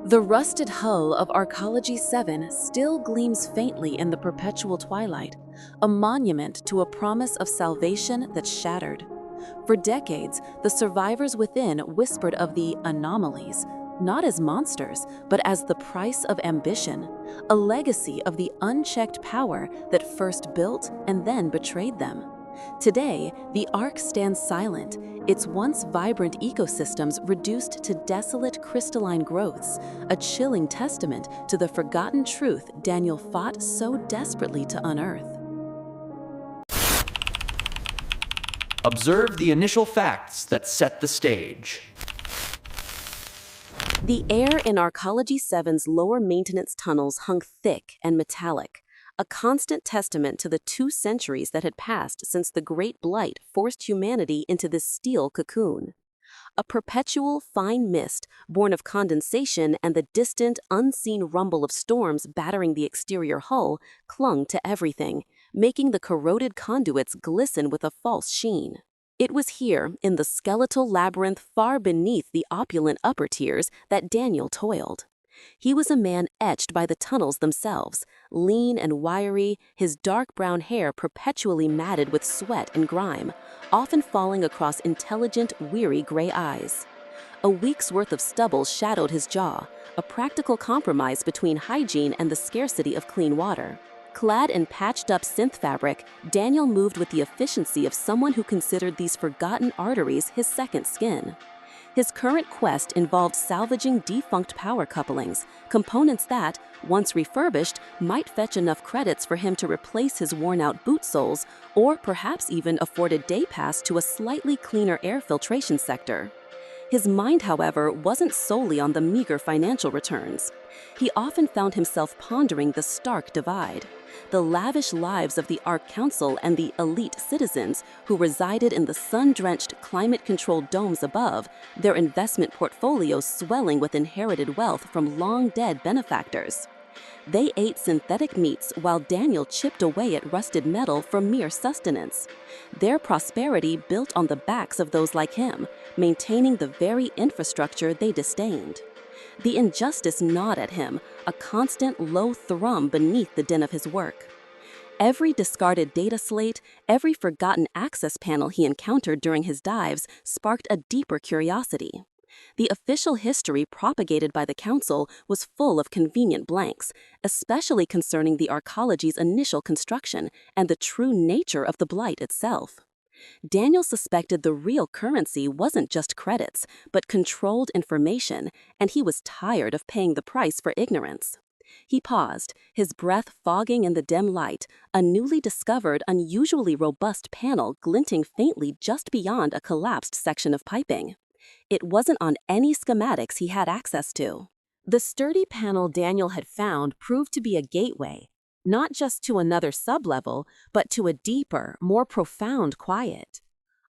The rusted hull of Arcology 7 still gleams faintly in the perpetual twilight, a monument to a promise of salvation that's shattered. For decades, the survivors within whispered of the Anomalies, not as monsters, but as the price of ambition, a legacy of the unchecked power that first built and then betrayed them. Today, the Ark stands silent, its once vibrant ecosystems reduced to desolate crystalline growths, a chilling testament to the forgotten truth Daniel fought so desperately to unearth. Observe the initial facts that set the stage. The air in Arcology 7's lower maintenance tunnels hung thick and metallic, a constant testament to the 2 centuries that had passed since the Great Blight forced humanity into this steel cocoon. A perpetual fine mist, born of condensation and the distant, unseen rumble of storms battering the exterior hull, clung to everything, making the corroded conduits glisten with a false sheen. It was here, in the skeletal labyrinth far beneath the opulent upper tiers, that Daniel toiled. He was a man etched by the tunnels themselves, lean and wiry, his dark brown hair perpetually matted with sweat and grime, often falling across intelligent, weary gray eyes. A week's worth of stubble shadowed his jaw, a practical compromise between hygiene and the scarcity of clean water. Clad in patched-up synth fabric, Daniel moved with the efficiency of someone who considered these forgotten arteries his second skin. His current quest involved salvaging defunct power couplings, components that, once refurbished, might fetch enough credits for him to replace his worn-out boot soles, or perhaps even afford a day pass to a slightly cleaner air filtration sector. His mind, however, wasn't solely on the meager financial returns. He often found himself pondering the stark divide. The lavish lives of the Ark Council and the elite citizens who resided in the sun-drenched, climate-controlled domes above, their investment portfolios swelling with inherited wealth from long-dead benefactors. They ate synthetic meats while Daniel chipped away at rusted metal for mere sustenance. Their prosperity built on the backs of those like him, maintaining the very infrastructure they disdained. The injustice gnawed at him, a constant low thrum beneath the din of his work. Every discarded data slate, every forgotten access panel he encountered during his dives sparked a deeper curiosity. The official history propagated by the Council was full of convenient blanks, especially concerning the Arcology's initial construction and the true nature of the blight itself. Daniel suspected the real currency wasn't just credits, but controlled information, and he was tired of paying the price for ignorance. He paused, his breath fogging in the dim light, a newly discovered, unusually robust panel glinting faintly just beyond a collapsed section of piping. It wasn't on any schematics he had access to. The sturdy panel Daniel had found proved to be a gateway, not just to another sublevel, but to a deeper, more profound quiet.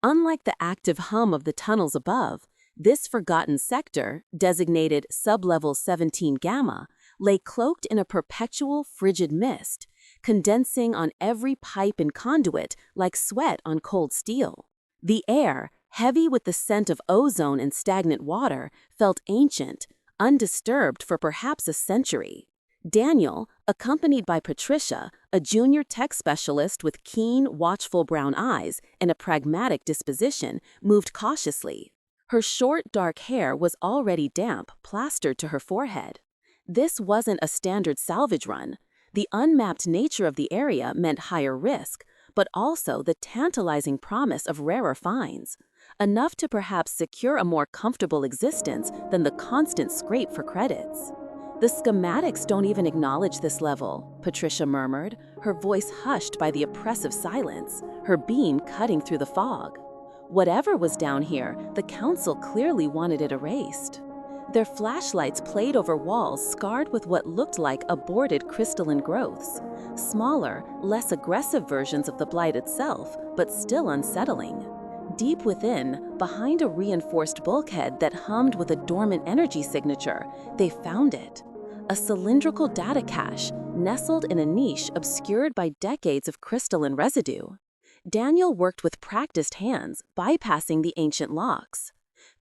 Unlike the active hum of the tunnels above, this forgotten sector, designated sublevel 17 Gamma, lay cloaked in a perpetual frigid mist, condensing on every pipe and conduit like sweat on cold steel. The air, heavy with the scent of ozone and stagnant water, felt ancient, undisturbed for perhaps a century. Daniel, accompanied by Patricia, a junior tech specialist with keen, watchful brown eyes and a pragmatic disposition, moved cautiously. Her short, dark hair was already damp, plastered to her forehead. This wasn't a standard salvage run. The unmapped nature of the area meant higher risk, but also the tantalizing promise of rarer finds, enough to perhaps secure a more comfortable existence than the constant scrape for credits. "The schematics don't even acknowledge this level," Patricia murmured, her voice hushed by the oppressive silence, her beam cutting through the fog. Whatever was down here, the Council clearly wanted it erased. Their flashlights played over walls scarred with what looked like aborted crystalline growths, smaller, less aggressive versions of the blight itself, but still unsettling. Deep within, behind a reinforced bulkhead that hummed with a dormant energy signature, they found it. A cylindrical data cache, nestled in a niche obscured by decades of crystalline residue. Daniel worked with practiced hands, bypassing the ancient locks.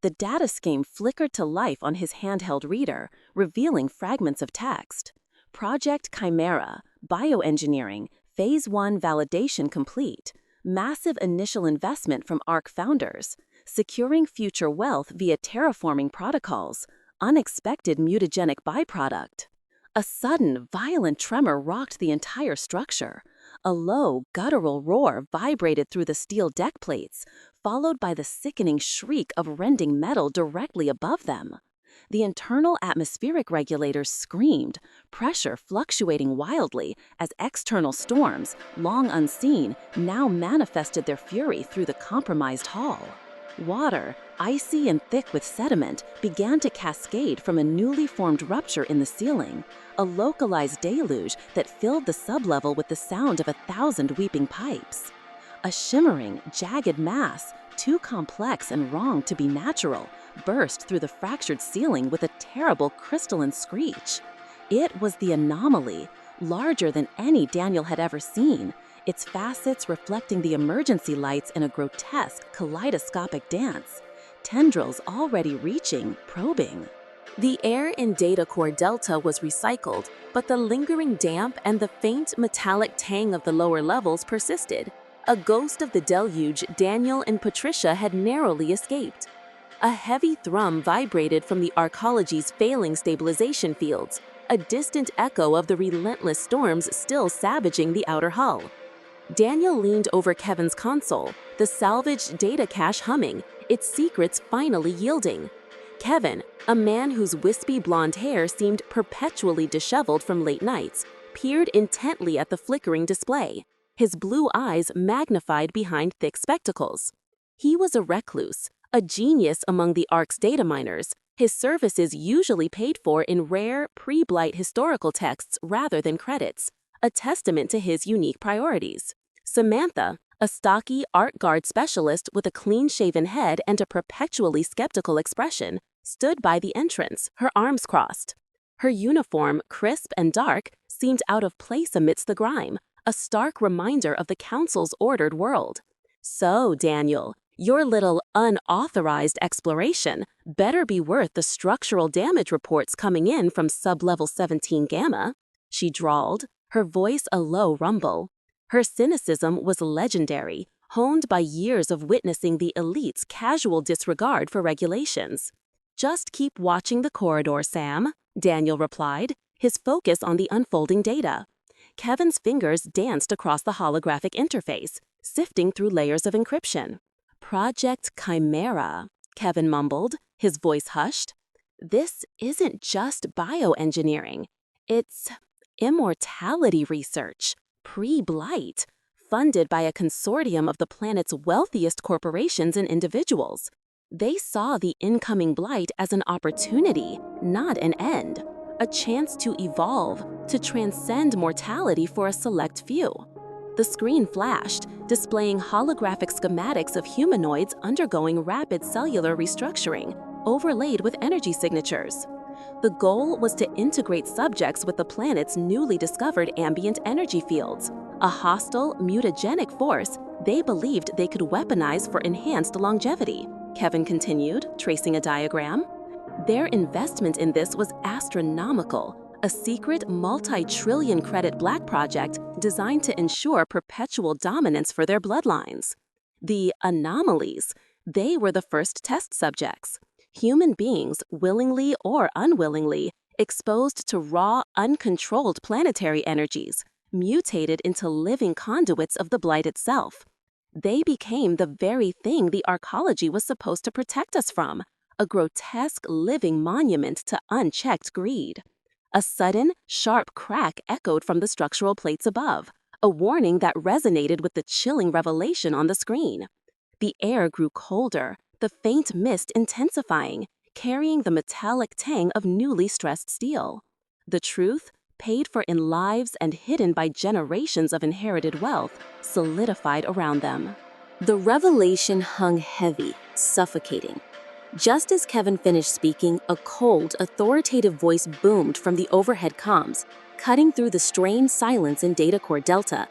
The data scheme flickered to life on his handheld reader, revealing fragments of text. Project Chimera, bioengineering, Phase 1 validation complete. Massive initial investment from ARC founders. Securing future wealth via terraforming protocols. Unexpected mutagenic byproduct. A sudden, violent tremor rocked the entire structure. A low, guttural roar vibrated through the steel deck plates, followed by the sickening shriek of rending metal directly above them. The internal atmospheric regulators screamed, pressure fluctuating wildly as external storms, long unseen, now manifested their fury through the compromised hull. Water, icy and thick with sediment, began to cascade from a newly formed rupture in the ceiling, a localized deluge that filled the sublevel with the sound of 1,000 weeping pipes. A shimmering, jagged mass, too complex and wrong to be natural, burst through the fractured ceiling with a terrible crystalline screech. It was the Anomaly, larger than any Daniel had ever seen, its facets reflecting the emergency lights in a grotesque, kaleidoscopic dance, tendrils already reaching, probing. The air in Data Core Delta was recycled, but the lingering damp and the faint metallic tang of the lower levels persisted. A ghost of the deluge Daniel and Patricia had narrowly escaped. A heavy thrum vibrated from the Arcology's failing stabilization fields, a distant echo of the relentless storms still savaging the outer hull. Daniel leaned over Kevin's console, the salvaged data cache humming, its secrets finally yielding. Kevin, a man whose wispy blonde hair seemed perpetually disheveled from late nights, peered intently at the flickering display, his blue eyes magnified behind thick spectacles. He was a recluse, a genius among the ARC's data miners, his services usually paid for in rare, pre-blight historical texts rather than credits, a testament to his unique priorities. Samantha, a stocky art guard specialist with a clean-shaven head and a perpetually skeptical expression, stood by the entrance, her arms crossed. Her uniform, crisp and dark, seemed out of place amidst the grime, a stark reminder of the Council's ordered world. So, Daniel, your little unauthorized exploration better be worth the structural damage reports coming in from sublevel 17 Gamma, she drawled, her voice a low rumble. Her cynicism was legendary, honed by years of witnessing the elite's casual disregard for regulations. Just keep watching the corridor, Sam, Daniel replied, his focus on the unfolding data. Kevin's fingers danced across the holographic interface, sifting through layers of encryption. Project Chimera, Kevin mumbled, his voice hushed. This isn't just bioengineering. It's immortality research, pre-blight, funded by a consortium of the planet's wealthiest corporations and individuals. They saw the incoming blight as an opportunity, not an end, a chance to evolve, to transcend mortality for a select few. The screen flashed, displaying holographic schematics of humanoids undergoing rapid cellular restructuring, overlaid with energy signatures. The goal was to integrate subjects with the planet's newly discovered ambient energy fields, a hostile, mutagenic force they believed they could weaponize for enhanced longevity, Kevin continued, tracing a diagram. Their investment in this was astronomical, a secret multi-trillion credit black project designed to ensure perpetual dominance for their bloodlines. The Anomalies, they were the first test subjects. Human beings, willingly or unwillingly, exposed to raw, uncontrolled planetary energies, mutated into living conduits of the blight itself. They became the very thing the Arcology was supposed to protect us from, a grotesque living monument to unchecked greed. A sudden, sharp crack echoed from the structural plates above, a warning that resonated with the chilling revelation on the screen. The air grew colder, the faint mist intensifying, carrying the metallic tang of newly stressed steel. The truth, paid for in lives and hidden by generations of inherited wealth, solidified around them. The revelation hung heavy, suffocating. Just as Kevin finished speaking, a cold, authoritative voice boomed from the overhead comms, cutting through the strained silence in Data Core Delta.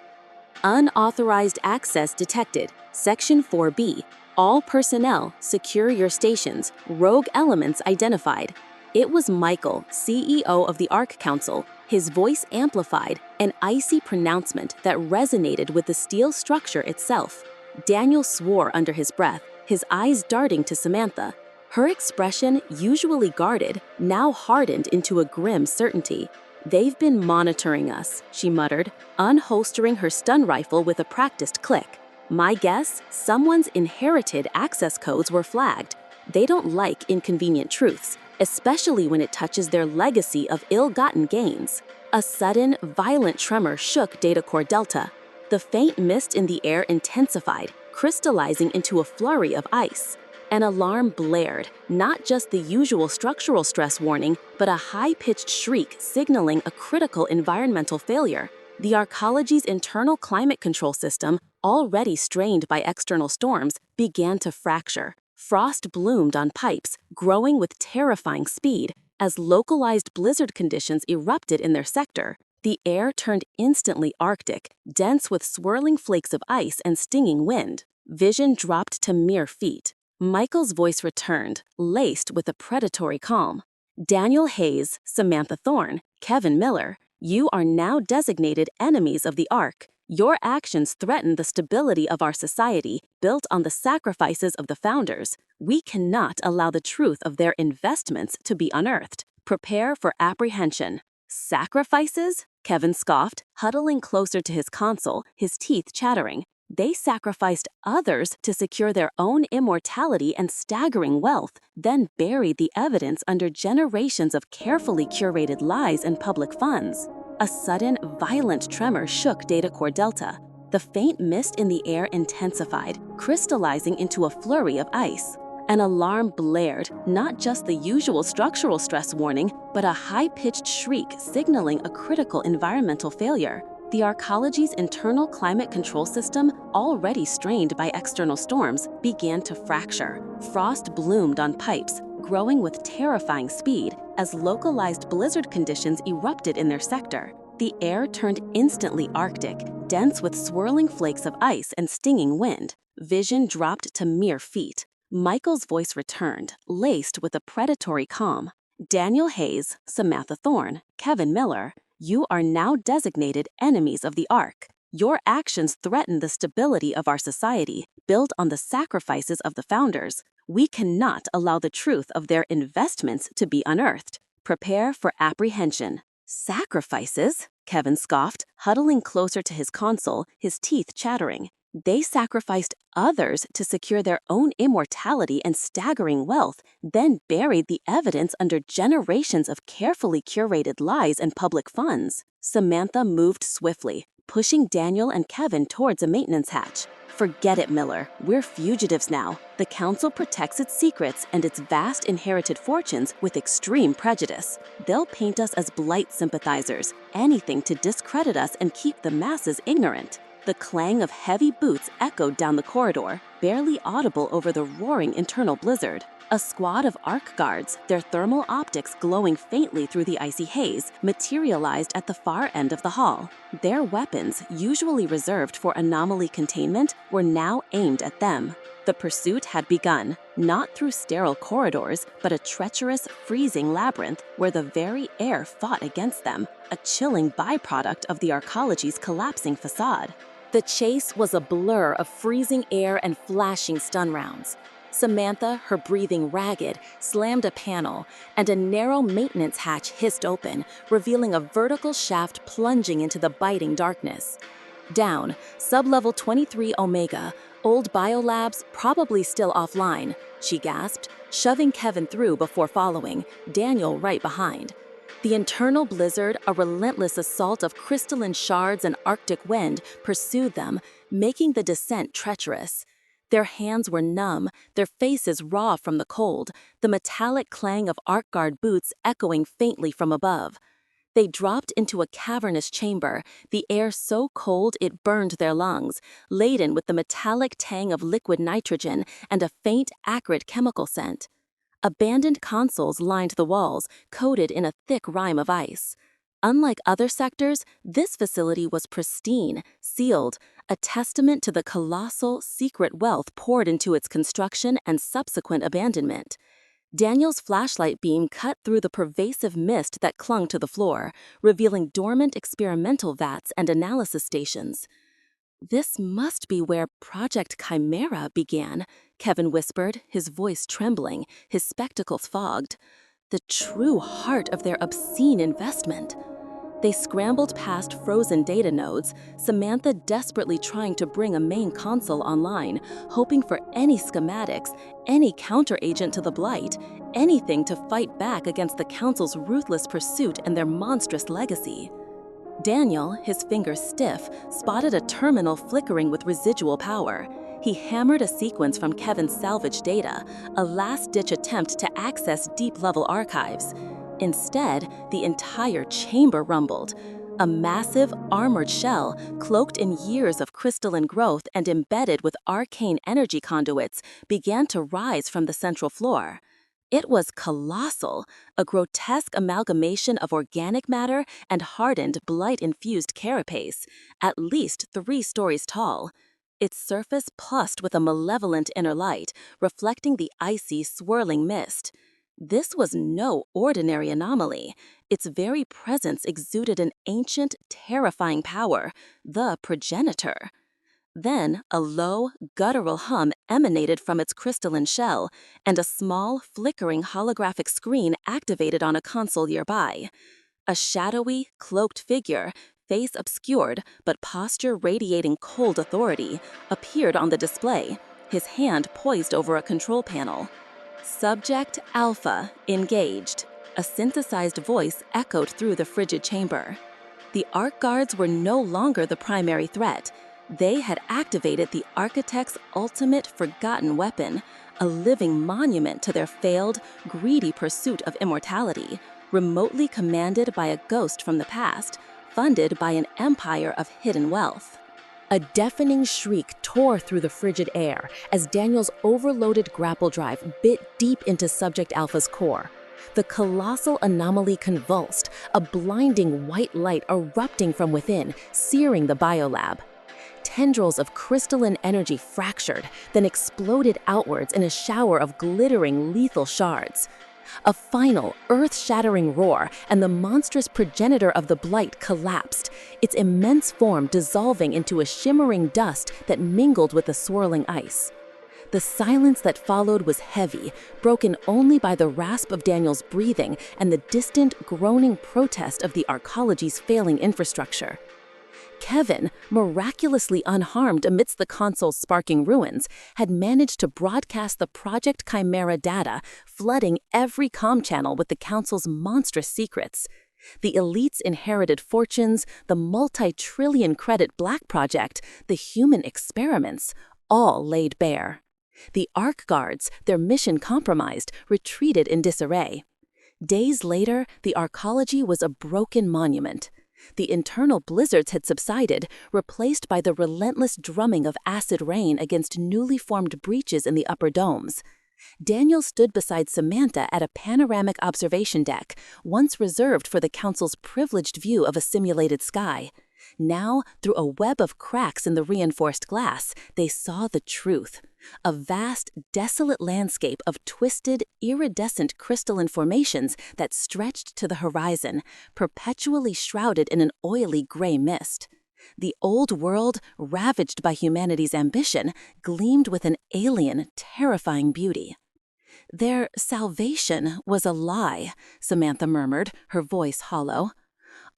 Unauthorized access detected, Section 4B. All personnel, secure your stations. Rogue elements identified. It was Michael, CEO of the Arc Council, his voice amplified, an icy pronouncement that resonated with the steel structure itself. Daniel swore under his breath, his eyes darting to Samantha. Her expression, usually guarded, now hardened into a grim certainty. "They've been monitoring us," she muttered, unholstering her stun rifle with a practiced click. "My guess, someone's inherited access codes were flagged. They don't like inconvenient truths, especially when it touches their legacy of ill-gotten gains." A sudden, violent tremor shook Data Core Delta. The faint mist in the air intensified, crystallizing into a flurry of ice. An alarm blared, not just the usual structural stress warning, but a high-pitched shriek signaling a critical environmental failure. The Arcology's internal climate control system, already strained by external storms, began to fracture. Frost bloomed on pipes, growing with terrifying speed. As localized blizzard conditions erupted in their sector, the air turned instantly Arctic, dense with swirling flakes of ice and stinging wind. Vision dropped to mere feet. Michael's voice returned, laced with a predatory calm. "Daniel Hayes, Samantha Thorne, Kevin Miller, you are now designated enemies of the Ark. Your actions threaten the stability of our society, built on the sacrifices of the founders. We cannot allow the truth of their investments to be unearthed. Prepare for apprehension." "Sacrifices?" Kevin scoffed, huddling closer to his console, his teeth chattering. They sacrificed others to secure their own immortality and staggering wealth, then buried the evidence under generations of carefully curated lies and public funds. A sudden, violent tremor shook Data Core Delta. The faint mist in the air intensified, crystallizing into a flurry of ice. An alarm blared, not just the usual structural stress warning, but a high-pitched shriek signaling a critical environmental failure. The Arcology's internal climate control system, already strained by external storms, began to fracture. Frost bloomed on pipes, growing with terrifying speed as localized blizzard conditions erupted in their sector. The air turned instantly Arctic, dense with swirling flakes of ice and stinging wind. Vision dropped to mere feet. Michael's voice returned, laced with a predatory calm. "Daniel Hayes, Samantha Thorne, Kevin Miller, you are now designated enemies of the Ark. Your actions threaten the stability of our society, built on the sacrifices of the founders. We cannot allow the truth of their investments to be unearthed. Prepare for apprehension." "Sacrifices?" Kevin scoffed, huddling closer to his console, his teeth chattering. They sacrificed others to secure their own immortality and staggering wealth, then buried the evidence under generations of carefully curated lies and public funds. Samantha moved swiftly, pushing Daniel and Kevin towards a maintenance hatch. "Forget it, Miller. We're fugitives now. The Council protects its secrets and its vast inherited fortunes with extreme prejudice. They'll paint us as blight sympathizers, anything to discredit us and keep the masses ignorant." The clang of heavy boots echoed down the corridor, barely audible over the roaring internal blizzard. A squad of Arc guards, their thermal optics glowing faintly through the icy haze, materialized at the far end of the hall. Their weapons, usually reserved for anomaly containment, were now aimed at them. The pursuit had begun, not through sterile corridors, but a treacherous, freezing labyrinth where the very air fought against them, a chilling byproduct of the Arcology's collapsing facade. The chase was a blur of freezing air and flashing stun rounds. Samantha, her breathing ragged, slammed a panel, and a narrow maintenance hatch hissed open, revealing a vertical shaft plunging into the biting darkness. Down, sublevel 23 Omega, old biolabs probably still offline, she gasped, shoving Kevin through before following, Daniel right behind. The internal blizzard, a relentless assault of crystalline shards and Arctic wind, pursued them, making the descent treacherous. Their hands were numb, their faces raw from the cold, the metallic clang of Arc Guard boots echoing faintly from above. They dropped into a cavernous chamber, the air so cold it burned their lungs, laden with the metallic tang of liquid nitrogen and a faint, acrid chemical scent. Abandoned consoles lined the walls, coated in a thick rime of ice. Unlike other sectors, this facility was pristine, sealed, a testament to the colossal, secret wealth poured into its construction and subsequent abandonment. Daniel's flashlight beam cut through the pervasive mist that clung to the floor, revealing dormant experimental vats and analysis stations. "This must be where Project Chimera began," Kevin whispered, his voice trembling, his spectacles fogged. "The true heart of their obscene investment." They scrambled past frozen data nodes, Samantha desperately trying to bring a main console online, hoping for any schematics, any counteragent to the blight, anything to fight back against the Council's ruthless pursuit and their monstrous legacy. Daniel, his fingers stiff, spotted a terminal flickering with residual power. He hammered a sequence from Kevin's salvage data, a last-ditch attempt to access deep-level archives. Instead, the entire chamber rumbled. A massive, armored shell, cloaked in years of crystalline growth and embedded with arcane energy conduits, began to rise from the central floor. It was colossal, a grotesque amalgamation of organic matter and hardened, blight-infused carapace, at least 3 stories tall. Its surface plussed with a malevolent inner light, reflecting the icy, swirling mist. This was no ordinary anomaly. Its very presence exuded an ancient, terrifying power, the progenitor. Then, a low, guttural hum emanated from its crystalline shell, and a small, flickering holographic screen activated on a console nearby. A shadowy, cloaked figure, face obscured but posture radiating cold authority, appeared on the display, his hand poised over a control panel. "Subject Alpha engaged," a synthesized voice echoed through the frigid chamber. The Arc Guards were no longer the primary threat. They had activated the Architect's ultimate forgotten weapon, a living monument to their failed, greedy pursuit of immortality, remotely commanded by a ghost from the past, funded by an empire of hidden wealth. A deafening shriek tore through the frigid air as Daniel's overloaded grapple drive bit deep into Subject Alpha's core. The colossal anomaly convulsed, a blinding white light erupting from within, searing the biolab. Tendrils of crystalline energy fractured, then exploded outwards in a shower of glittering, lethal shards. A final, earth-shattering roar, and the monstrous progenitor of the blight collapsed, its immense form dissolving into a shimmering dust that mingled with the swirling ice. The silence that followed was heavy, broken only by the rasp of Daniel's breathing and the distant, groaning protest of the Arcology's failing infrastructure. Kevin, miraculously unharmed amidst the console's sparking ruins, had managed to broadcast the Project Chimera data, flooding every comm channel with the Council's monstrous secrets. The elite's inherited fortunes, the multi-trillion credit Black Project, the human experiments, all laid bare. The Arc Guards, their mission compromised, retreated in disarray. Days later, the Arcology was a broken monument. The internal blizzards had subsided, replaced by the relentless drumming of acid rain against newly formed breaches in the upper domes. Daniel stood beside Samantha at a panoramic observation deck, once reserved for the Council's privileged view of a simulated sky. Now, through a web of cracks in the reinforced glass, they saw the truth. A vast, desolate landscape of twisted, iridescent crystalline formations that stretched to the horizon, perpetually shrouded in an oily gray mist. The old world, ravaged by humanity's ambition, gleamed with an alien, terrifying beauty. "Their salvation was a lie," Samantha murmured, her voice hollow.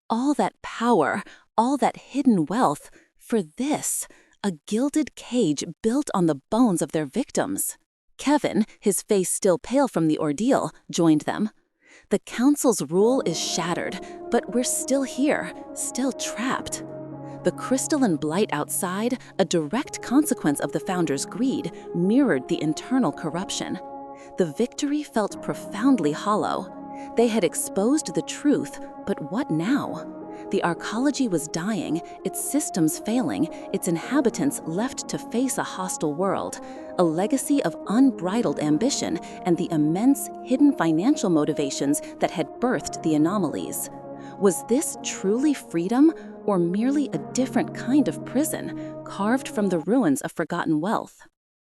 "All that power, all that hidden wealth, for this, a gilded cage built on the bones of their victims." Kevin, his face still pale from the ordeal, joined them. "The Council's rule is shattered, but we're still here, still trapped." The crystalline blight outside, a direct consequence of the Founders' greed, mirrored the internal corruption. The victory felt profoundly hollow. They had exposed the truth, but what now? The Arcology was dying, its systems failing, its inhabitants left to face a hostile world, a legacy of unbridled ambition and the immense hidden financial motivations that had birthed the Anomalies. Was this truly freedom, or merely a different kind of prison, carved from the ruins of forgotten wealth?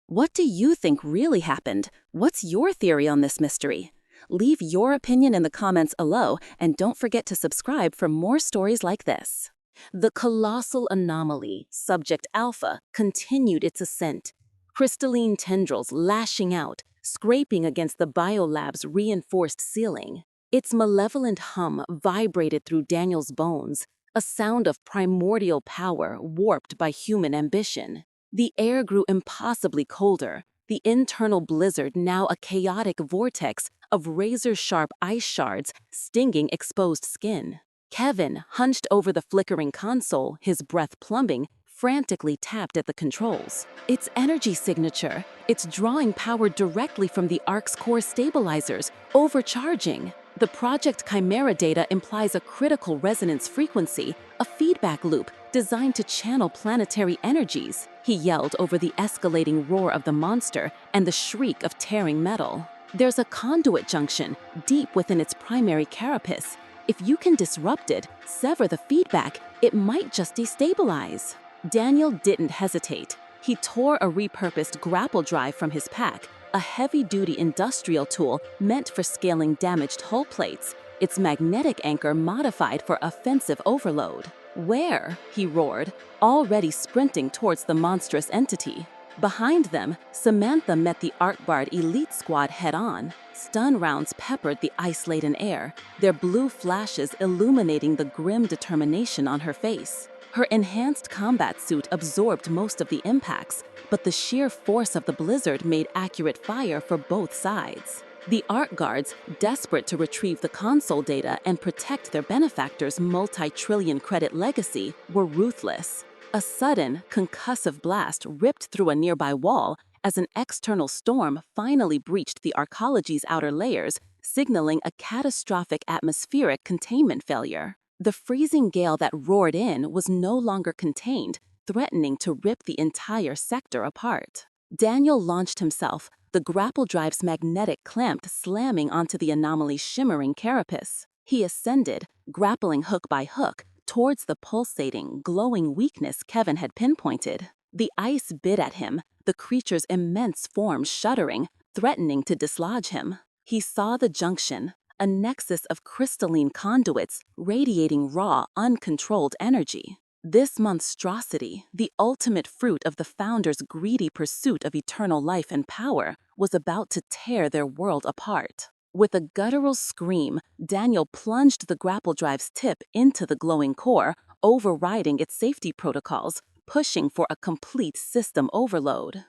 What do you think really happened? What's your theory on this mystery? Leave your opinion in the comments below, and don't forget to subscribe for more stories like this. The colossal anomaly, Subject Alpha, continued its ascent. Crystalline tendrils lashing out, scraping against the biolab's reinforced ceiling. Its malevolent hum vibrated through Daniel's bones, a sound of primordial power warped by human ambition. The air grew impossibly colder, the internal blizzard now a chaotic vortex of razor-sharp ice shards stinging exposed skin. Kevin, hunched over the flickering console, his breath plumbing, frantically tapped at the controls. Its energy signature, it's drawing power directly from the Ark's core stabilizers, overcharging. The Project Chimera data implies a critical resonance frequency, a feedback loop designed to channel planetary energies, he yelled over the escalating roar of the monster and the shriek of tearing metal. There's a conduit junction deep within its primary carapace. If you can disrupt it, sever the feedback, it might just destabilize. Daniel didn't hesitate. He tore a repurposed grapple drive from his pack, a heavy-duty industrial tool meant for scaling damaged hull plates, its magnetic anchor modified for offensive overload. "Where?" he roared, already sprinting towards the monstrous entity. Behind them, Samantha met the Arcbard elite squad head-on. Stun rounds peppered the ice-laden air, their blue flashes illuminating the grim determination on her face. Her enhanced combat suit absorbed most of the impacts, but the sheer force of the blizzard made accurate fire for both sides. The Arc Guards, desperate to retrieve the console data and protect their benefactor's multi-trillion credit legacy, were ruthless. A sudden, concussive blast ripped through a nearby wall as an external storm finally breached the Arcology's outer layers, signaling a catastrophic atmospheric containment failure. The freezing gale that roared in was no longer contained, threatening to rip the entire sector apart. Daniel launched himself, the grapple drive's magnetic clamp slamming onto the anomaly's shimmering carapace. He ascended, grappling hook by hook, towards the pulsating, glowing weakness Kevin had pinpointed. The ice bit at him, the creature's immense form shuddering, threatening to dislodge him. He saw the junction, a nexus of crystalline conduits radiating raw, uncontrolled energy. This monstrosity, the ultimate fruit of the Founder's greedy pursuit of eternal life and power, was about to tear their world apart. With a guttural scream, Daniel plunged the grapple drive's tip into the glowing core, overriding its safety protocols, pushing for a complete system overload.